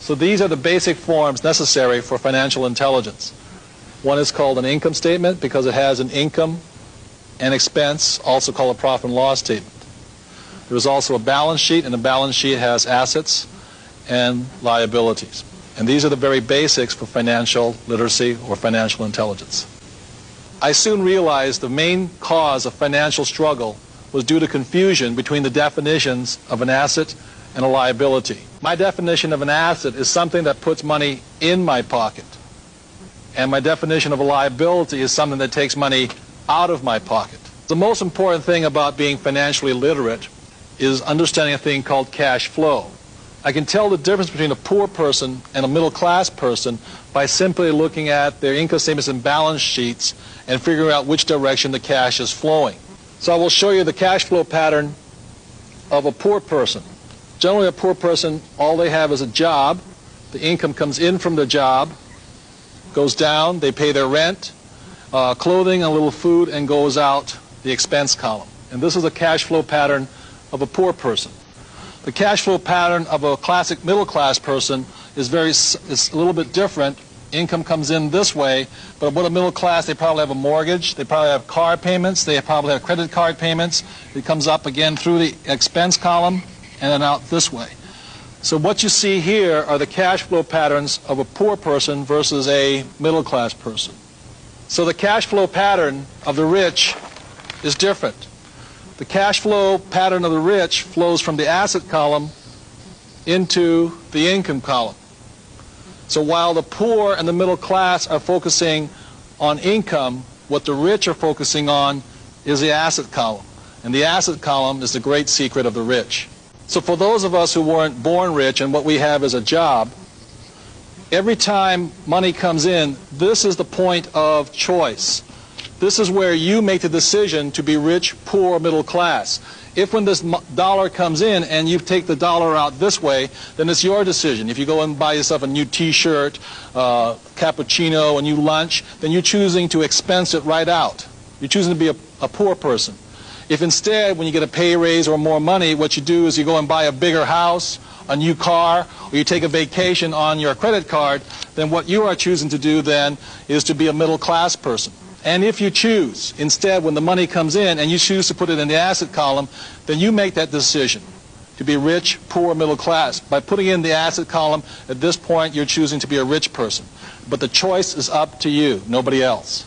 So these are the basic forms necessary for financial intelligence. One is called an income statement because it has an income and expense, also called a profit and loss statement. There is also a balance sheet, and the balance sheet has assets and liabilities. And these are the very basics for financial literacy or financial intelligence. I soon realized the main cause of financial struggle was due to confusion between the definitions of an asset and a liability. My definition of an asset is something that puts money in my pocket. And my definition of a liability is something that takes money out of my pocket. The most important thing about being financially literate is understanding a thing called cash flow. I can tell the difference between a poor person and a middle-class person by simply looking at their income statements and balance sheets and figuring out which direction the cash is flowing. So I will show you the cash flow pattern of a poor person. Generally, a poor person, all they have is a job. The income comes in from the job, goes down, they pay their rent, clothing, a little food, and goes out the expense column. And this is a cash flow pattern of a poor person. The cash flow pattern of a classic middle-class person is a little bit different. Income comes in this way, but with a middle class, they probably have a mortgage, they probably have car payments, they probably have credit card payments. It comes up again through the expense column and then out this way. So what you see here are the cash flow patterns of a poor person versus a middle-class person. So the cash flow pattern of the rich is different. The cash flow pattern of the rich flows from the asset column into the income column. So while the poor and the middle class are focusing on income, what the rich are focusing on is the asset column. And the asset column is the great secret of the rich. So for those of us who weren't born rich and what we have is a job, every time money comes in, this is the point of choice. This is where you make the decision to be rich, poor, middle class. If when this dollar comes in and you take the dollar out this way, then it's your decision. If you go and buy yourself a new t-shirt, cappuccino, a new lunch, then you're choosing to expense it right out. You're choosing to be a poor person. If instead, when you get a pay raise or more money, what you do is you go and buy a bigger house, a new car, or you take a vacation on your credit card, then what you are choosing to do then is to be a middle class person. And if you choose, instead, when the money comes in and you choose to put it in the asset column, then you make that decision to be rich, poor, middle class. By putting in the asset column, at this point, you're choosing to be a rich person. But the choice is up to you, nobody else.